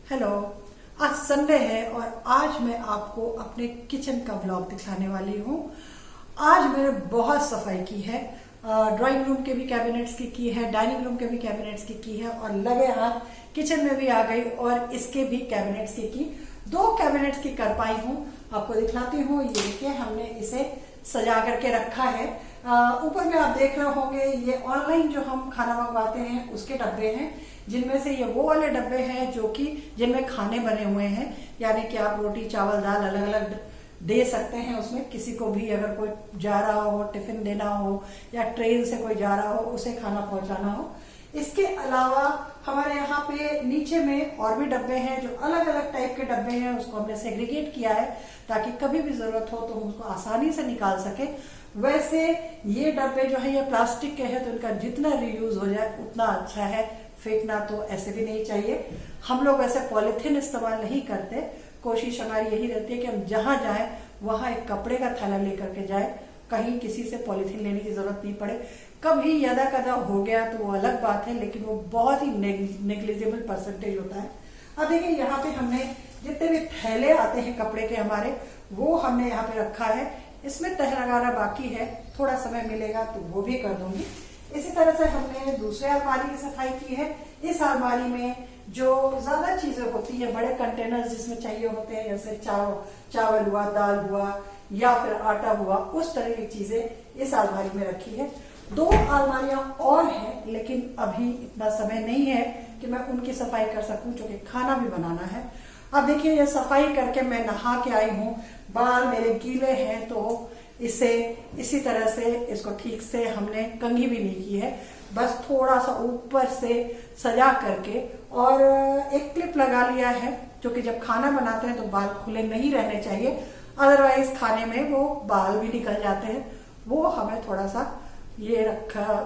Hello. आज Sunday है और आज मैं आपको अपने किचन का व्लॉग दिखाने वाली हूँ। आज मैंने बहुत सफाई की है। ड्राइंग रूम के भी कैबिनेट्स की है, डाइनिंग रूम के भी कैबिनेट्स की है और लगे हाथ किचन में भी आ गई और इसके भी कैबिनेट्स की। 2 कैबिनेट्स की कर पाई हूँ, आपको दिखलाती हूँ। ये देखिए, हमने इसे सजा करके रखा है। ऊपर में आप देख रहे होंगे, ये ऑनलाइन जो हम खाना मंगवाते हैं उसके डब्बे हैं, जिनमें से ये वो वाले डब्बे हैं जो कि जिनमें खाने बने हुए हैं, यानी कि आप रोटी चावल दाल अलग अलग दे सकते हैं उसमें। किसी को भी अगर कोई जा रहा हो, टिफिन देना हो या ट्रेन से कोई जा रहा हो, उसे खाना पहुंचाना हो। इसके अलावा हमारे यहाँ पे नीचे में और भी डब्बे हैं जो अलग अलग टाइप के डब्बे हैं, उसको हमने सेग्रीगेट किया है ताकि कभी भी जरूरत हो तो हम उसको आसानी से निकाल सके। वैसे ये डब्बे जो है ये प्लास्टिक के हैं, तो इनका जितना रीयूज हो जाए उतना अच्छा है। फेंकना तो ऐसे भी नहीं चाहिए। हम लोग वैसे पॉलिथीन इस्तेमाल नहीं करते। कोशिश हमारी यही रहती है कि हम जहां जाए वहां एक कपड़े का थैला लेकर के जाए, कहीं किसी से पॉलिथीन लेने की जरूरत नहीं पड़े। कभी यदा कदा हो गया तो वो अलग बात है, लेकिन वो बहुत ही नेग्लिजिबल परसेंटेज होता है। अब देखिए, यहाँ पे हमने जितने भी थैले आते हैं कपड़े के हमारे, वो हमने यहाँ पे रखा है। इसमें तह लगाना बाकी है, थोड़ा समय मिलेगा तो वो भी कर दूंगी। इसी तरह से हमने दूसरे अलमारी की सफाई की है। इस अलमारी में जो ज्यादा चीजें होती है, बड़े कंटेनर्स जिसमें चाहिए होते हैं, जैसे चावल हुआ, दाल हुआ या फिर आटा हुआ, उस तरह की चीजें इस अलमारी में रखी है। 2 अलमारियां और हैं, लेकिन अभी इतना समय नहीं है कि मैं उनकी सफाई कर सकूं, क्योंकि खाना भी बनाना है। अब देखिए, ये सफाई करके मैं नहा के आई हूँ, बाल मेरे गीले हैं, तो इसे इसी तरह से इसको ठीक से हमने कंघी भी नहीं की है, बस थोड़ा सा ऊपर से सजा करके और एक क्लिप लगा लिया है, जो कि जब खाना बनाते हैं तो बाल खुले नहीं रहने चाहिए, अदरवाइज खाने में वो बाल भी निकल जाते हैं। वो हमें थोड़ा सा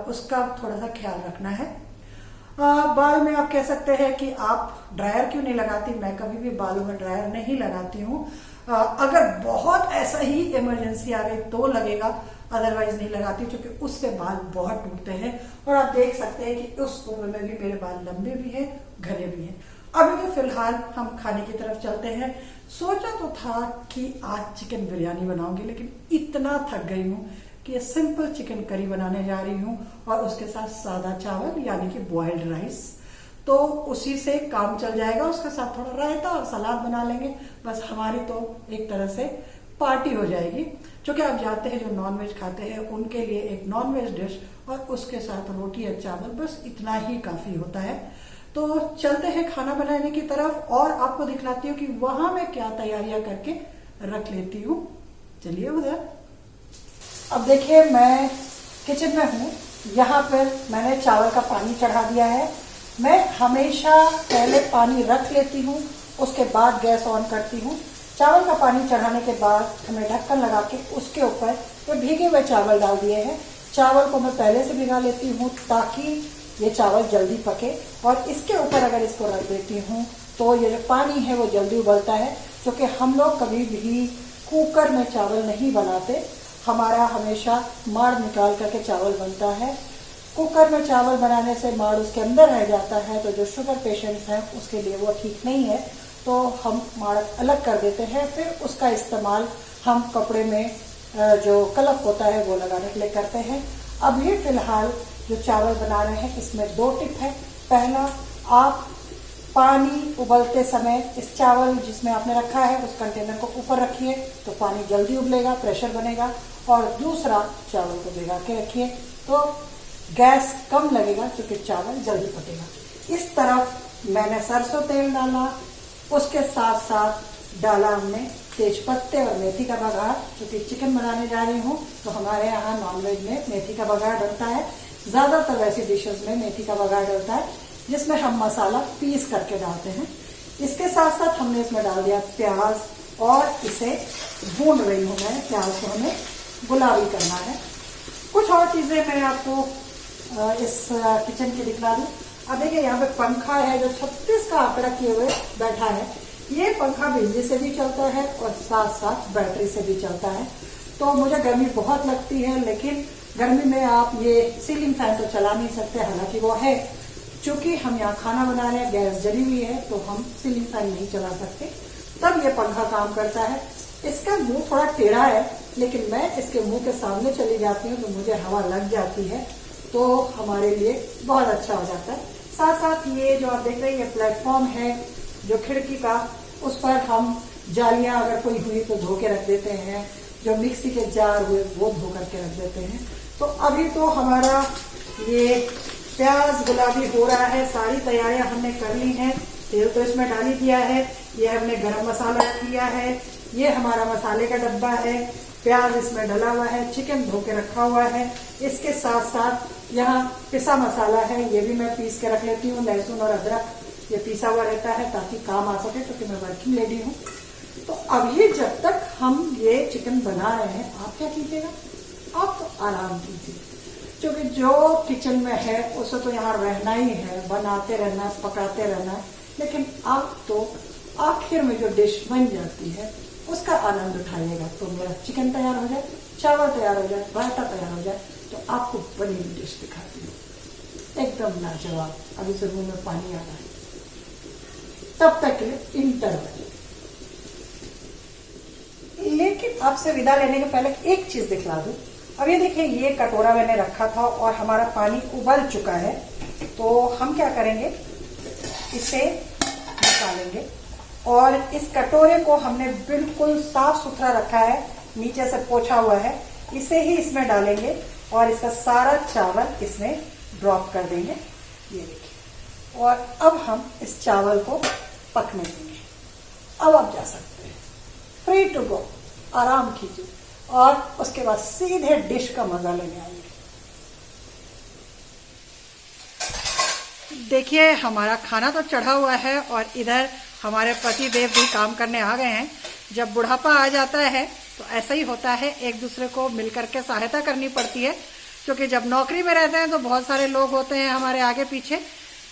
उसका थोड़ा सा ख्याल रखना है। बाल में आप कह सकते हैं कि आप ड्रायर क्यों नहीं लगाती। मैं कभी भी बालों में ड्रायर नहीं लगाती हूँ। अगर बहुत ऐसा ही इमरजेंसी आ गई तो लगेगा, अदरवाइज नहीं लगाती, क्योंकि उससे बाल बहुत टूटते हैं। और आप देख सकते हैं कि उस उम्र में भी मेरे बाल लंबे भी हैं, घने भी हैं। अभी तो फिलहाल हम खाने की तरफ चलते हैं। सोचा तो था कि आज चिकन बिरयानी बनाऊंगी, लेकिन इतना थक गई हूँ कि सिंपल चिकन करी बनाने जा रही हूँ और उसके साथ सादा चावल यानी कि बॉइल्ड राइस, तो उसी से काम चल जाएगा। उसके साथ थोड़ा रायता और सलाद बना लेंगे, बस हमारी तो एक तरह से पार्टी हो जाएगी। क्योंकि आप जानते हैं जो नॉनवेज खाते हैं उनके लिए एक नॉनवेज डिश और उसके साथ रोटी या चावल, बस इतना ही काफी होता है। तो चलते हैं खाना बनाने की तरफ और आपको दिखलाती हूँ कि वहां मैं क्या तैयारियां करके रख लेती हूँ। चलिए उधर। अब देखिए, मैं किचन में हूँ। यहाँ पर मैंने चावल का पानी चढ़ा दिया है। मैं हमेशा पहले पानी रख लेती हूँ, उसके बाद गैस ऑन करती हूँ। चावल का पानी चढ़ाने के बाद हमें ढक्कन लगा के उसके ऊपर ये भीगे हुए चावल डाल दिए हैं। चावल को मैं पहले से भिगा लेती हूँ ताकि ये चावल जल्दी पके, और इसके ऊपर अगर इसको रख देती हूँ तो ये जो पानी है वो जल्दी उबलता है। क्योंकि हम लोग कभी भी कुकर में चावल नहीं बनाते, हमारा हमेशा माड़ निकाल करके चावल बनता है। कुकर में चावल बनाने से माड़ उसके अंदर रह जाता है, तो जो शुगर पेशेंट्स हैं उसके लिए वो ठीक नहीं है, तो हम माड़ अलग कर देते हैं। फिर उसका इस्तेमाल हम कपड़े में जो कलफ होता है वो लगाने के लिए करते हैं। अभी फिलहाल जो चावल बना रहे हैं इसमें 2 टिप है। पहला, आप पानी उबलते समय इस चावल जिसमें आपने रखा है उस कंटेनर को ऊपर रखिए, तो पानी जल्दी उबलेगा, प्रेशर बनेगा। और दूसरा, चावल को भिगा के रखिए तो गैस कम लगेगा, क्योंकि चावल जल्दी पकेगा। इस तरफ मैंने सरसों तेल डाला, उसके साथ साथ डाला हमने तेज पत्ते और मेथी का बघार। क्योंकि चिकन बनाने जा रही हूँ तो हमारे यहाँ नॉनवेज में मेथी का बघार डलता है। ज्यादातर वैसी डिशेज में मेथी का बघार डलता है, जिसमें हम मसाला पीस करके डालते हैं। इसके साथ साथ हमने इसमें डाल दिया प्याज और इसे भून रही हूँ मैं। प्याज को हमें गुलाबी करना है। कुछ और चीजें मैं आपको इस किचन की दिखला दूं। अब देखिए, यहाँ पे पंखा है जो 36 का आंकड़ा किए हुए बैठा है। ये पंखा बिजली से भी चलता है और साथ साथ बैटरी से भी चलता है। तो मुझे गर्मी बहुत लगती है, लेकिन गर्मी में आप ये सीलिंग फैन तो चला नहीं सकते, हालांकि वो है, चूंकि हम यहाँ खाना बना रहे हैं, गैस जली हुई है, तो हम सीलिंग फैन नहीं चला सकते, तब ये पंखा काम करता है। इसका मुंह थोड़ा टेढ़ा है, लेकिन मैं इसके मुंह के सामने चली जाती हूँ तो मुझे हवा लग जाती है, तो हमारे लिए बहुत अच्छा हो जाता है। साथ साथ ये जो आप देख रहे हैं, ये प्लेटफॉर्म है जो खिड़की का, उस पर हम जालियां अगर कोई हुई तो धो के रख देते हैं, जो मिक्सी के जार हुए वो धो करके रख देते हैं। तो अभी तो हमारा ये प्याज गुलाबी हो रहा है, सारी तैयारियां हमने कर ली हैं। तेल तो इसमें डाल ही दिया है, ये हमने गरम मसाला रख लिया है, ये हमारा मसाले का डब्बा है, प्याज इसमें डला हुआ है, चिकन धो के रखा हुआ है। इसके साथ साथ यहाँ पिसा मसाला है, ये भी मैं पीस के रख लेती हूँ। लहसुन और अदरक ये पिसा हुआ रहता है ताकि काम आ सके, क्योंकि मैं वर्किंग लेडी हूँ। तो अभी जब तक हम ये चिकन बना रहे हैं, आप क्या कीजिएगा, आप तो आराम कीजिए, क्योंकि जो किचन में है उसे तो यहाँ रहना ही है, बनाते रहना है, पकाते रहना है। लेकिन आप तो आखिर में जो डिश बन जाती है उसका आनंद उठाइएगा। तो मेरा चिकन तैयार हो जाए, चावल तैयार हो जाए, रायता तैयार हो जाए, तो आपको बनी हुई डिश दिखाती हूँ, एकदम लाजवाब। अभी से मुंह में पानी आ रहा है। तब तक के लिए इंटरवल। लेकिन आपसे विदा लेने के पहले एक चीज दिखला दूं। अब ये देखिए, ये कटोरा मैंने रखा था और हमारा पानी उबल चुका है, तो हम क्या करेंगे, इसे निकालेंगे और इस कटोरे को हमने बिल्कुल साफ सुथरा रखा है, नीचे से पोंछा हुआ है, इसे ही इसमें डालेंगे और इसका सारा चावल इसमें ड्रॉप कर देंगे। ये देखिए, और अब हम इस चावल को पकने देंगे। अब आप जा सकते हैं, फ्री टू गो, आराम कीजिए और उसके बाद सीधे डिश का मजा लेने आइए। देखिए, हमारा खाना तो चढ़ा हुआ है और इधर हमारे पति देव भी काम करने आ गए हैं। जब बुढ़ापा आ जाता है तो ऐसा ही होता है, एक दूसरे को मिलकर के सहायता करनी पड़ती है, क्योंकि जब नौकरी में रहते हैं तो बहुत सारे लोग होते हैं हमारे आगे पीछे,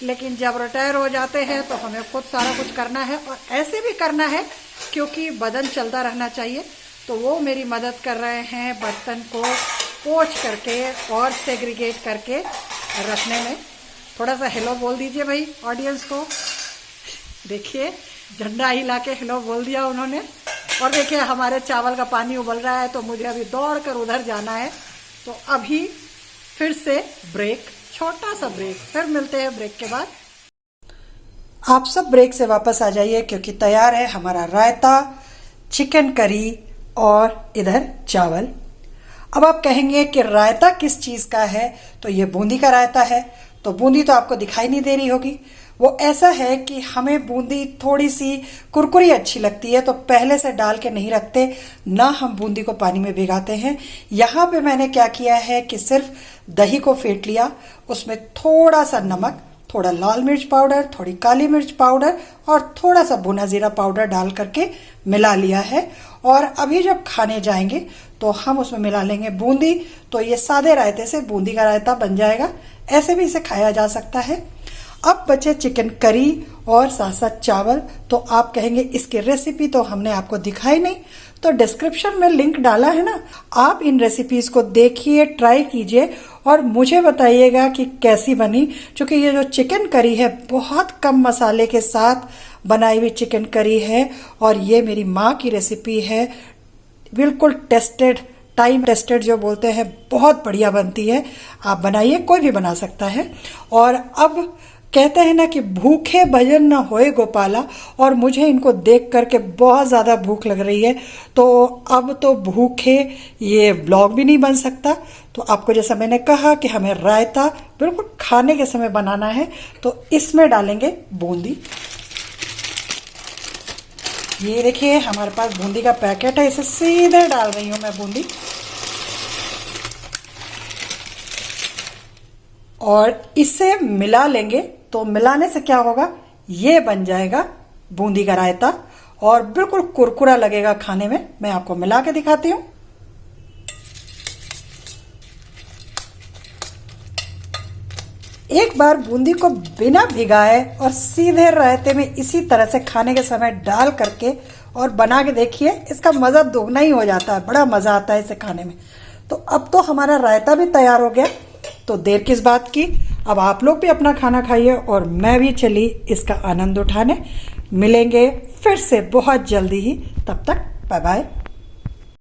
लेकिन जब रिटायर हो जाते हैं तो हमें खुद सारा कुछ करना है और ऐसे भी करना है क्योंकि बदन चलता रहना चाहिए। तो वो मेरी मदद कर रहे हैं बर्तन को पोंछ करके और सेग्रीगेट करके रखने में। थोड़ा सा हेलो बोल दीजिए भाई ऑडियंस को। देखिए, झंडा हिला के हेलो बोल दिया उन्होंने। और देखिए, हमारे चावल का पानी उबल रहा है, तो मुझे अभी दौड़ कर उधर जाना है। तो अभी फिर से ब्रेक, छोटा सा ब्रेक, फिर मिलते हैं ब्रेक के बाद। आप सब ब्रेक से वापस आ जाइए, क्योंकि तैयार है हमारा रायता, चिकन करी और इधर चावल। अब आप कहेंगे कि रायता किस चीज का है, तो ये बूंदी का रायता है। तो बूंदी तो आपको दिखाई नहीं दे रही होगी। वो ऐसा है कि हमें बूंदी थोड़ी सी कुरकुरी अच्छी लगती है, तो पहले से डाल के नहीं रखते, ना हम बूंदी को पानी में भिगाते हैं। यहाँ पे मैंने क्या किया है कि सिर्फ दही को फेंट लिया, उसमें थोड़ा सा नमक, थोड़ा लाल मिर्च पाउडर, थोड़ी काली मिर्च पाउडर और थोड़ा सा भुना जीरा पाउडर डाल करके मिला लिया है। और अभी जब खाने जाएंगे तो हम उसमें मिला लेंगे बूंदी। तो ये सादे रायते से बूंदी का रायता बन जाएगा। ऐसे भी इसे खाया जा सकता है। अब बचे चिकन करी और साथ साथ चावल। तो आप कहेंगे इसकी रेसिपी तो हमने आपको दिखाई नहीं, तो डिस्क्रिप्शन में लिंक डाला है ना, आप इन रेसिपीज को देखिए, ट्राई कीजिए और मुझे बताइएगा कि कैसी बनी। क्योंकि ये जो चिकन करी है बहुत कम मसाले के साथ बनाई हुई चिकन करी है और ये मेरी माँ की रेसिपी है, बिल्कुल टेस्टेड, टाइम टेस्टेड जो बोलते हैं, बहुत बढ़िया बनती है। आप बनाइए, कोई भी बना सकता है। और अब कहते हैं ना कि भूखे भजन न होए गोपाला, और मुझे इनको देख करके बहुत ज़्यादा भूख लग रही है। तो अब तो भूखे ये व्लॉग भी नहीं बन सकता। तो आपको जैसा मैंने कहा कि हमें रायता बिल्कुल खाने के समय बनाना है, तो इसमें डालेंगे बूंदी। ये देखिए, हमारे पास बूंदी का पैकेट है, इसे सीधे डाल रही हूँ मैं बूंदी। और इसे मिला लेंगे, तो मिलाने से क्या होगा, ये बन जाएगा बूंदी का रायता और बिल्कुल कुरकुरा लगेगा खाने में। मैं आपको मिला के दिखाती हूँ। एक बार बूंदी को बिना भिगाए और सीधे रायते में इसी तरह से खाने के समय डाल करके और बना के देखिए, इसका मज़ा दोगुना ही हो जाता है। बड़ा मज़ा आता है इसे खाने में। तो अब तो हमारा रायता भी तैयार हो गया। तो देर किस बात की, अब आप लोग भी अपना खाना खाइए और मैं भी चली इसका आनंद उठाने। मिलेंगे फिर से बहुत जल्दी ही, तब तक बाय बाय।